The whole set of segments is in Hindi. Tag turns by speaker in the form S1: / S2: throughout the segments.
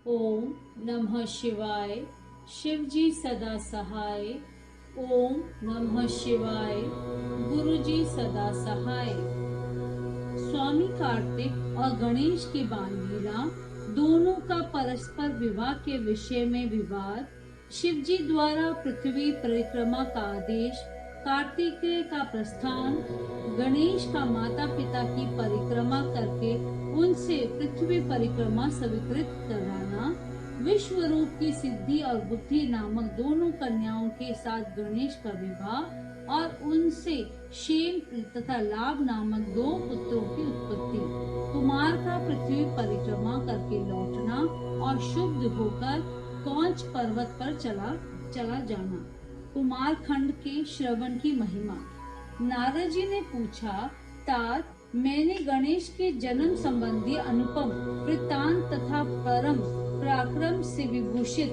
S1: ओम नमः शिवाय। शिव जी सदा सहाय। ओम नमः शिवाय। गुरु जी सदा सहाय। स्वामी कार्तिक और गणेश की बाल लीला दोनों का परस्पर विवाह के विषय में विवाद, शिव जी द्वारा पृथ्वी परिक्रमा का आदेश, कार्तिकेय का प्रस्थान, गणेश का माता पिता की परिक्रमा करके उनसे पृथ्वी परिक्रमा स्वीकृत कराना, विश्व रूप की सिद्धि और बुद्धि नामक दोनों कन्याओं के साथ गणेश का विवाह और उनसे शेम तथा लाभ नामक दो पुत्रों की उत्पत्ति, कुमार का पृथ्वी परिक्रमा करके लौटना और शुद्ध होकर कौंच पर्वत पर चला जाना, कुमार खंड के श्रवण की महिमा। नारद जी ने पूछा, तात मैंने गणेश के जन्म संबंधी अनुपम वृत्तांत तथा परम पराक्रम से विभूषित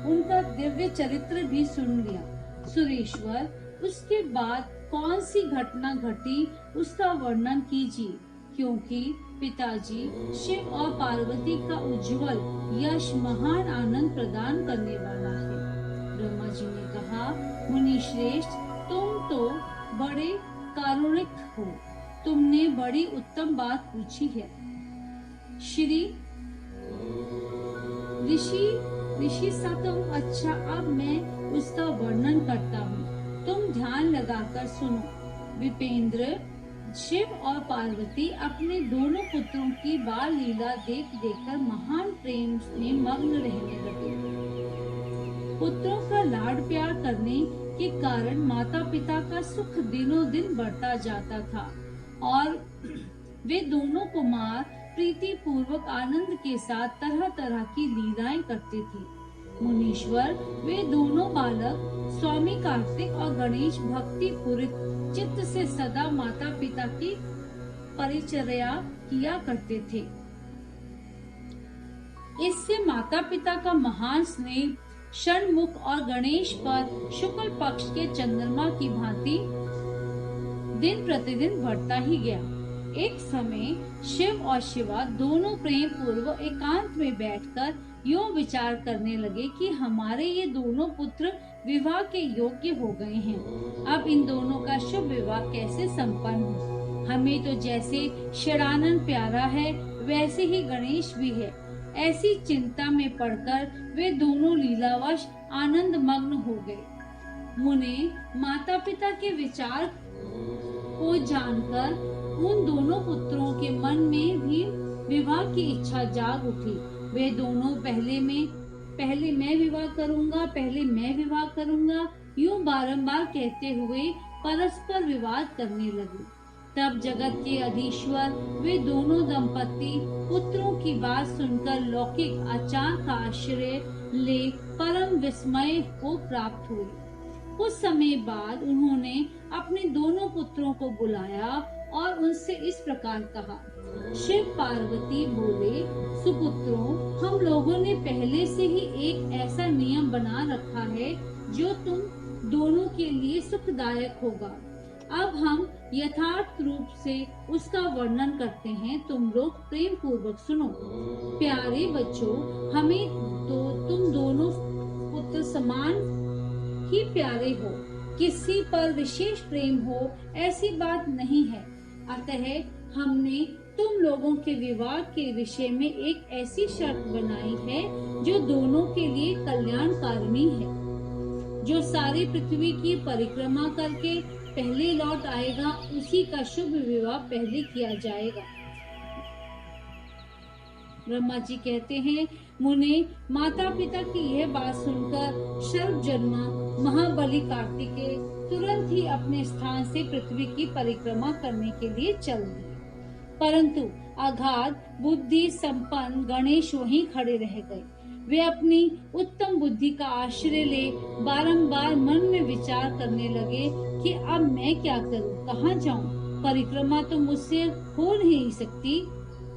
S1: उनका दिव्य चरित्र भी सुन लिया। सुरेश्वर, उसके बाद कौन सी घटना घटी उसका वर्णन कीजिए, क्योंकि पिताजी शिव और पार्वती का उज्जवल यश महान आनंद प्रदान करने वाला है। ब्रह्मा जी ने कहा, मुनि श्रेष्ठ, तुम तो बड़े कारुणिक हो, तुमने बड़ी उत्तम बात पूछी है। श्री ऋषि सातम, अच्छा अब मैं उसका वर्णन करता हूँ, तुम ध्यान लगाकर सुनो। विपेंद्र, शिव और पार्वती अपने दोनों पुत्रों की बाल लीला देख देखकर महान प्रेम में मग्न रहने लगे। पुत्रों का लाड प्यार करने के कारण माता पिता का सुख दिनों दिन बढ़ता जाता था और वे दोनों कुमार प्रीति पूर्वक आनंद के साथ तरह तरह की लीलाएं करते थे। मुनीश्वर, वे दोनों बालक स्वामी कार्तिक और गणेश भक्ति पूरित चित्त से सदा माता पिता की परिचर्या किया करते थे। इससे माता पिता का महान स्नेह षणमुख और गणेश पर शुक्ल पक्ष के चंद्रमा की भांति दिन प्रतिदिन बढ़ता ही गया। एक समय शिव और शिवा दोनों प्रेम पूर्वक एकांत में बैठकर यूं विचार करने लगे कि हमारे ये दोनों पुत्र विवाह के योग्य हो गए हैं। अब इन दोनों का शुभ विवाह कैसे संपन्न हो? हमें तो जैसे षडानन प्यारा है वैसे ही गणेश भी है। ऐसी चिंता में पड़कर वे दोनों लीलावश आनंद मग्न हो गए। मुने माता पिता के विचार को जानकर उन दोनों पुत्रों के मन में भी विवाह की इच्छा जाग उठी। वे दोनों पहले मैं विवाह करूंगा यूं बारंबार कहते हुए परस्पर विवाद करने लगे। तब जगत के अधीश्वर वे दोनों दंपति पुत्रों की बात सुनकर लौकिक आचार का आश्रय ले परम विस्मय को प्राप्त हुए। कुछ समय बाद उन्होंने अपने दोनों पुत्रों को बुलाया और उनसे इस प्रकार कहा, शिव पार्वती बोले, सुपुत्रों, हम लोगों ने पहले से ही एक ऐसा नियम बना रखा है जो तुम दोनों के लिए सुखदायक होगा। अब हम यथार्थ रूप से उसका वर्णन करते हैं, तुम लोग प्रेम पूर्वक सुनो। प्यारे बच्चों, हमें तो तुम दोनों पुत्र समान ही प्यारे हो, किसी पर विशेष प्रेम हो ऐसी बात नहीं है। अतः हमने तुम लोगों के विवाह के विषय में एक ऐसी शर्त बनाई है जो दोनों के लिए कल्याणकारिणी है। जो सारी पृथ्वी की परिक्रमा करके पहले लौट आएगा उसी का शुभ विवाह पहले किया जाएगा। ब्रह्मा जी कहते हैं, मुने, माता पिता की यह बात सुनकर सर्वजन्मा महाबली कार्तिकेय तुरंत ही अपने स्थान से पृथ्वी की परिक्रमा करने के लिए चल दिए। परंतु अगाध बुद्धि संपन्न गणेश वहीं खड़े रह गए। वे अपनी उत्तम बुद्धि का आश्रय ले बारंबार मन में विचार करने लगे कि अब मैं क्या करूं, कहाँ जाऊं? परिक्रमा तो मुझसे हो नहीं सकती,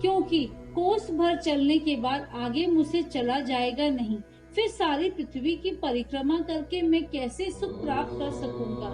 S1: क्योंकि कोस भर चलने के बाद आगे मुझसे चला जाएगा नहीं। फिर सारी पृथ्वी की परिक्रमा करके मैं कैसे सुख प्राप्त कर सकूंगा?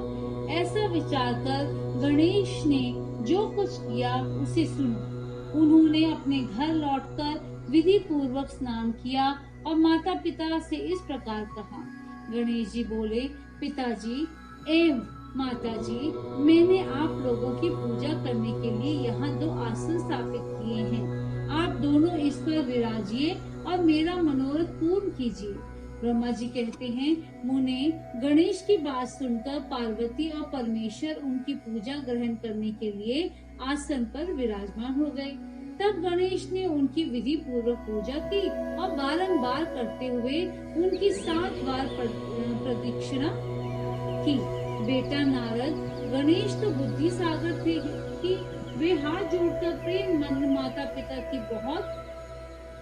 S1: ऐसा विचार कर गणेश ने जो कुछ किया उसे सुनो। उन्होंने अपने घर लौटकर विधि पूर्वक स्नान किया और माता पिता से इस प्रकार कहा। गणेश जी बोले, पिताजी एवं माताजी, मैंने आप लोगों की पूजा करने के लिए यहाँ 2 आसन स्थापित किए हैं। आप दोनों इस पर विराजिए और मेरा मनोरथ पूर्ण कीजिए। ब्रह्मा जी कहते हैं, मुने, गणेश की बात सुनकर पार्वती और परमेश्वर उनकी पूजा ग्रहण करने के लिए आसन पर विराजमान हो गए। तब गणेश ने उनकी विधि पूर्वक पूजा की और बारंबार करते हुए उनकी 7 बार प्रदक्षिणा की। बेटा नारद, गणेश तो बुद्धि सागर थे कि वे हाथ जोड़कर प्रेम मंद माता पिता की बहुत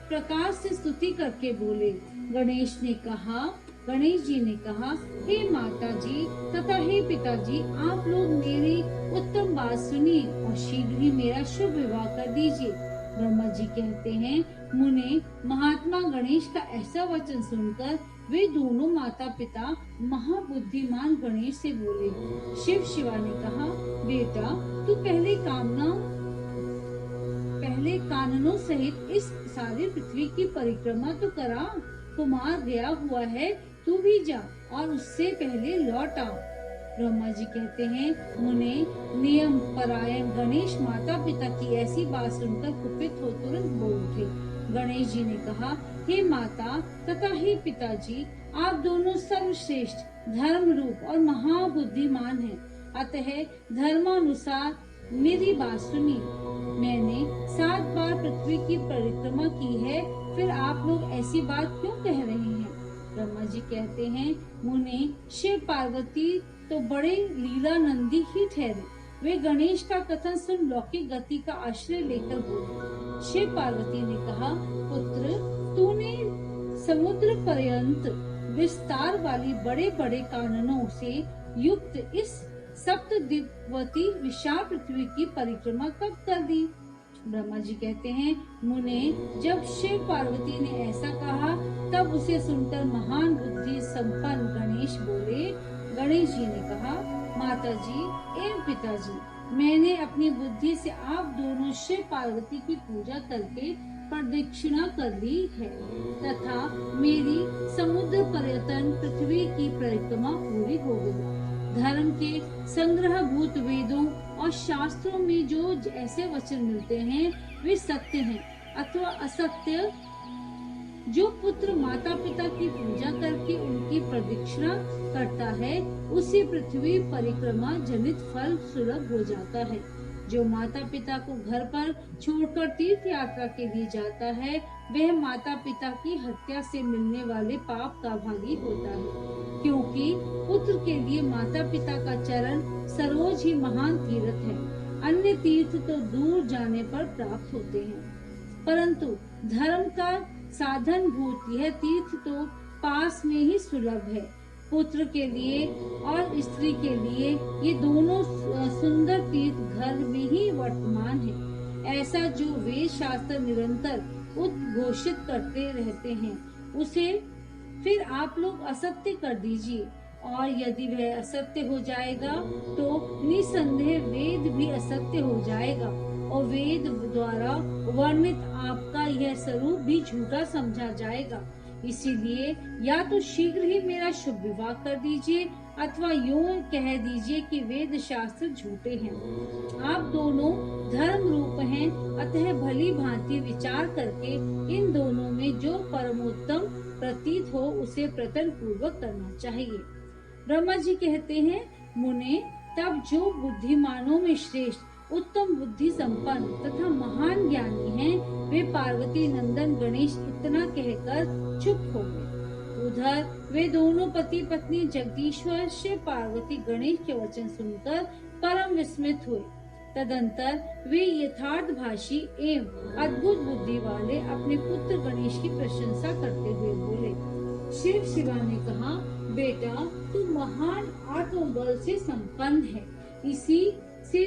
S1: प्रकार से स्तुति करके बोले। गणेश जी ने कहा, हे माता जी तथा हे पिताजी, आप लोग मेरी उत्तम बात सुनिए और शीघ्र ही मेरा शुभ विवाह कर दीजिए। ब्रह्मा जी कहते हैं, मुने, महात्मा गणेश का ऐसा वचन सुनकर वे दोनों माता पिता महाबुद्धिमान गणेश से बोले। शिव शिवा ने कहा, बेटा तू पहले काननों सहित इस सारी पृथ्वी की परिक्रमा तो करा। कुमार गया हुआ है, तू भी जा और उससे पहले लौट आ। ब्रह्मा जी कहते हैं, मुने, नियम परायण गणेश माता पिता की ऐसी बात सुनकर कुपित हो तुरंत बोल उठे। गणेश जी ने कहा, हे माता तथा हे पिताजी, आप दोनों सर्वश्रेष्ठ, धर्म रूप और महाबुद्धिमान हैं। अतः धर्मानुसार मेरी बात सुनिए। मैंने 7 बार पृथ्वी की परिक्रमा की है, फिर आप लोग ऐसी बात क्यों कह रहे हैं? ब्रह्मा जी कहते हैं, मुने, शिव पार्वती तो बड़े लीलानंदी ही ठहरे। वे गणेश का कथन सुन लौकिक गति का आश्रय लेकर बोले। शिव पार्वती ने कहा, पुत्र, तूने समुद्र पर्यंत विस्तार वाली बड़े बड़े काननों से युक्त इस सप्तदिवती विशाल पृथ्वी की परिक्रमा कब कर दी? ब्रह्मा जी कहते हैं, मुने, जब शिव पार्वती ने ऐसा कहा तब उसे सुनकर महान बुद्धि संपन्न गणेश बोले। गणेश जी ने कहा, माता जी एवं पिताजी, मैंने अपनी बुद्धि से आप दोनों शिव पार्वती की पूजा करके प्रदक्षिणा कर ली है तथा मेरी समुद्र पर्यटन पृथ्वी की परिक्रमा पूरी हो गई। धर्म के संग्रह भूत वेदों और शास्त्रों में जो ऐसे वचन मिलते हैं वे सत्य हैं अथवा असत्य। जो पुत्र माता पिता की पूजा करके उनकी प्रदक्षिणा करता है उसे पृथ्वी परिक्रमा जनित फल सुलभ हो जाता है। जो माता पिता को घर पर छोड़कर तीर्थ यात्रा के लिए जाता है वह माता पिता की हत्या से मिलने वाले पाप का भागी होता है, क्योंकि पुत्र के लिए माता पिता का चरण सरोज ही महान तीर्थ है। अन्य तीर्थ तो दूर जाने पर प्राप्त होते हैं, परंतु धर्म का साधन भूत यह तीर्थ तो पास में ही सुलभ है। पुत्र के लिए और स्त्री के लिए ये दोनों सुंदर तीर्थ घर में ही वर्तमान है। ऐसा जो वेद शास्त्र निरंतर उद्घोषित करते रहते हैं उसे फिर आप लोग असत्य कर दीजिए, और यदि वह असत्य हो जाएगा तो निसंदेह वेद भी असत्य हो जाएगा और वेद द्वारा वर्णित आपका यह स्वरूप भी झूठा समझा जाएगा। इसीलिए या तो शीघ्र ही मेरा शुभ विवाह कर दीजिए अथवा यूं कह दीजिए कि वेद शास्त्र झूठे हैं। आप दोनों धर्म रूप हैं, अतः भली भांति विचार करके इन दोनों में जो परमोत्तम प्रतीत हो उसे प्रयत्न पूर्वक करना चाहिए। ब्रह्मा जी कहते हैं, मुने, तब जो बुद्धिमानों में श्रेष्ठ उत्तम बुद्धि संपन्न तथा महान ज्ञानी हैं, वे पार्वती नंदन गणेश इतना कहकर चुप हो गए। उधर वे दोनों पति पत्नी जगदीश्वर शिव पार्वती गणेश के वचन सुनकर परम विस्मित हुए। तदंतर वे यथार्थभाषी एवं अद्भुत बुद्धि वाले अपने पुत्र गणेश की प्रशंसा करते हुए बोले। शिव शिवा ने कहा, बेटा तू महान आत्मबल से संपन्न है, इसी से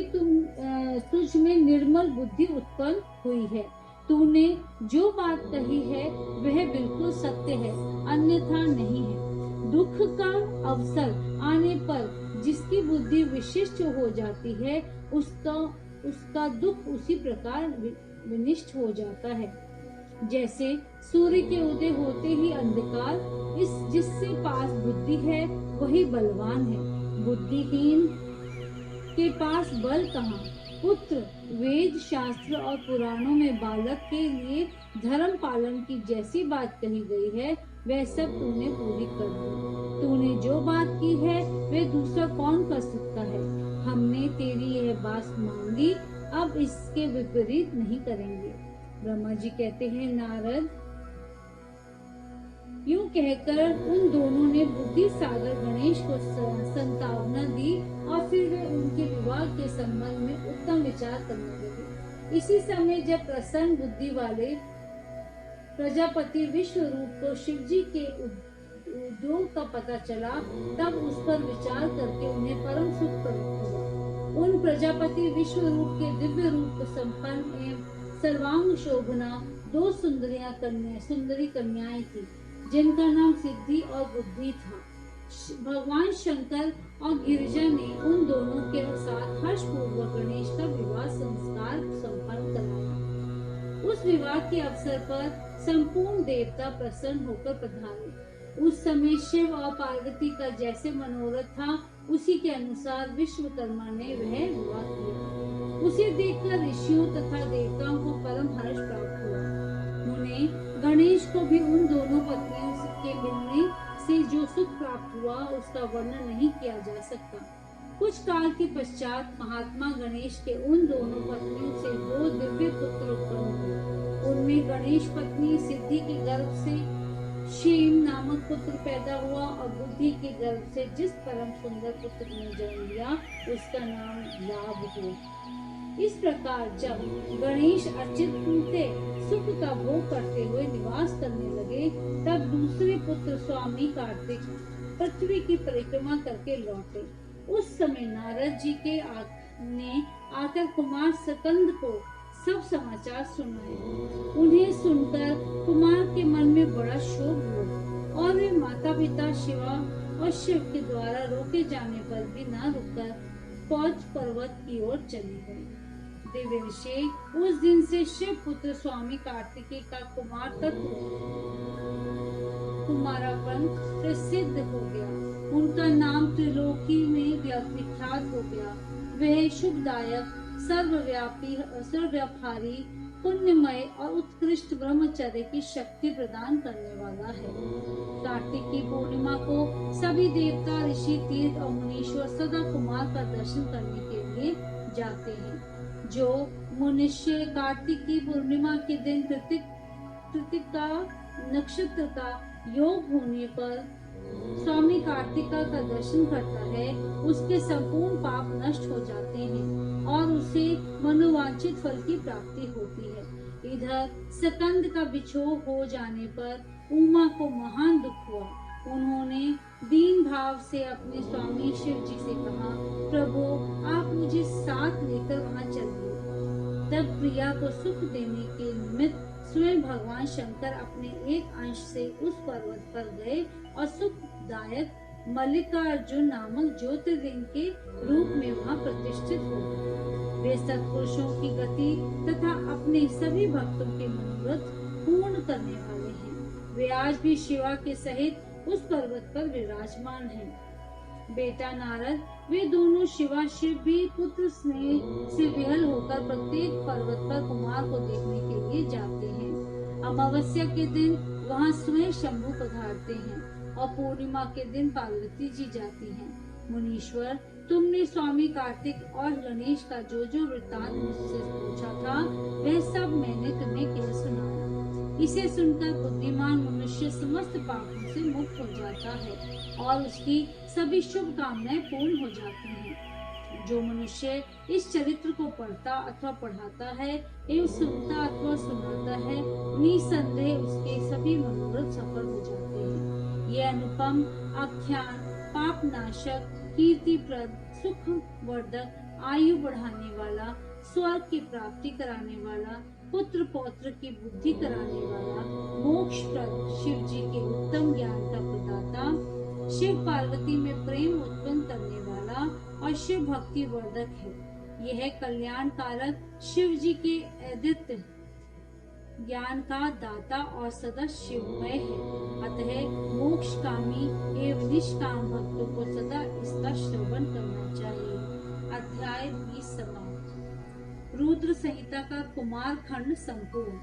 S1: तुझ में निर्मल बुद्धि उत्पन्न हुई है। तूने जो बात कही है वह बिल्कुल सत्य है, अन्यथा नहीं है। दुख का अवसर आने पर जिसकी बुद्धि विशिष्ट हो जाती है उसका दुख उसी प्रकार विनिष्ट हो जाता है। जैसे सूर्य के उदय होते ही अंधकार, जिससे पास बुद्धि है वही बलवान है, बुद्धिहीन के पास बल कहाँ। पुत्र, वेद शास्त्र और पुराणों में बालक के लिए धर्म पालन की जैसी बात कही गई है वह सब तूने पूरी कर दी। तूने जो बात की है वह दूसरा कौन कर सकता है। हमने तेरी यह बात मान ली, अब इसके विपरीत नहीं करेंगे। ब्रह्मा जी कहते हैं, नारद, यूं कहकर उन दोनों ने बुद्धि सागर गणेश को संतावना दी और फिर वे उनके विवाह के संबंध में उत्तम विचार करने लगे। इसी समय जब प्रसन्न बुद्धि वाले प्रजापति विश्व रूप को शिव जी के उद्योग का पता चला, तब उस पर विचार करके उन्हें परम सुख प्राप्त हुआ। उन प्रजापति विश्व रूप के दिव्य रूप संपन्न एवं सर्वांग शोभना दो सुंदरी कन्याएं थी, जिनका नाम सिद्धि और बुद्धि था। भगवान शंकर और गिरिजा ने उन दोनों के साथ हर्ष पूर्वक गणेश का विवाह संस्कार संपन्न कराया। उस विवाह के अवसर पर संपूर्ण देवता प्रसन्न होकर पधारे। उस समय शिव और पार्वती का जैसे मनोरथ था उसी के अनुसार विश्वकर्मा ने वह विवाह किया। उसे देखकर ऋषियों तथा देवताओं को परम हर्ष प्राप्त हुआ। उन्हें गणेश को भी उन दोनों पत्नियों के मिलने से जो सुख प्राप्त हुआ उसका वर्णन नहीं किया जा सकता। कुछ काल के पश्चात महात्मा गणेश के उन दोनों पत्नियों से दो दिव्य पुत्र उत्पन्न हुए। उनमें गणेश पत्नी सिद्धि के गर्भ से क्षेम नामक पुत्र पैदा हुआ और बुद्धि के गर्भ से जिस परम सुंदर पुत्र ने जन्म लिया उसका नाम लाभ हुआ। इस प्रकार जब गणेश अचिंत्य सुख का भोग करते हुए निवास करने लगे, तब दूसरे पुत्र स्वामी कार्तिक पृथ्वी की परिक्रमा करके लौटे। उस समय नारद जी ने आकर कुमार सकंद को सब समाचार सुनाए। उन्हें सुनकर कुमार के मन में बड़ा शोक हुआ और वे माता पिता शिवा और शिव के द्वारा रोके जाने पर भी न रुककर पौष पर्वत की ओर चले गए। देवर्षि, उस दिन से शिव पुत्र स्वामी कार्तिकेय का कुमारापन प्रसिद्ध हो गया। उनका नाम त्रिलोकी में विख्यात हो गया। वह शुभदायक, सर्वव्यापी, पुण्यमय और उत्कृष्ट ब्रह्मचर्य की शक्ति प्रदान करने वाला है। कार्तिक की पूर्णिमा को सभी देवता, ऋषि, तीर्थ और मुनीश्वर सदा कुमार का दर्शन करने के लिए जाते हैं। जो मनुष्य कार्तिक की पूर्णिमा के दिन कृतिका नक्षत्र का योग होने पर स्वामी कार्तिका का दर्शन करता है, उसके संपूर्ण पाप नष्ट हो जाते हैं और उसे मनोवांछित फल की प्राप्ति होती है। इधर सकंद का बिछोह हो जाने पर उमा को महान दुख हुआ। उन्होंने दीन भाव से अपने स्वामी शिव जी से कहा, प्रभु आप मुझे साथ लेकर वहाँ चलिए। तब प्रिया को सुख देने के निमित्त स्वयं भगवान शंकर अपने एक अंश से उस पर्वत पर गए और सुखदायक मल्लिकार्जुन नामक ज्योतिर्लिंग के रूप में वहाँ प्रतिष्ठित हो गए। वे सत्पुरुषों की गति तथा अपने सभी भक्तों के मनोरथ पूर्ण करने वाले हैं। वे आज भी शिवा के सहित उस पर्वत पर विराजमान हैं। बेटा नारद, वे दोनों शिवा शिव भी पुत्र स्नेह से विहल होकर प्रत्येक पर्वत पर कुमार को देखने के लिए जाते हैं। अमावस्या के दिन वहाँ स्वयं शंभु पधारते हैं और पूर्णिमा के दिन पार्वती जी जाती हैं। मुनीश्वर, तुमने स्वामी कार्तिक और गणेश का जो जो वृत्तांत मुझसे पूछा था वह सब मैंने तुम्हें कह सुनाया। इसे सुनकर बुद्धिमान मनुष्य समस्त पापों से मुक्त हो जाता है और उसकी सभी शुभ कामनाएं पूर्ण हो जाती हैं। जो मनुष्य इस चरित्र को पढ़ता अथवा पढ़ाता है एवं सुनता अथवा सुनाता है, निसंदेह उसके सभी मनोरथ सफल हो जाते हैं। ये अनुपम आख्यान पाप नाशक, कीर्तिप्रद, सुख वर्धक, आयु बढ़ाने वाला, स्वर्ग की प्राप्ति कराने वाला, पुत्र पौत्र की बुद्धि कराने वाला, मोक्षप्रद, शिव जी के उत्तम ज्ञान का प्रदाता, शिव पार्वती में प्रेम उत्पन्न करने वाला और शिव भक्ति वर्धक है। यह कल्याण कारक शिव जी के अद्वितीय ज्ञान का दाता और सदा शिवमय है। अतः मोक्षकामी एवं निष्काम भक्तों को सदा इसका श्रवण करना चाहिए। अध्याय 20 समाप्त। रुद्र संहिता का कुमार खंड संपूर्ण।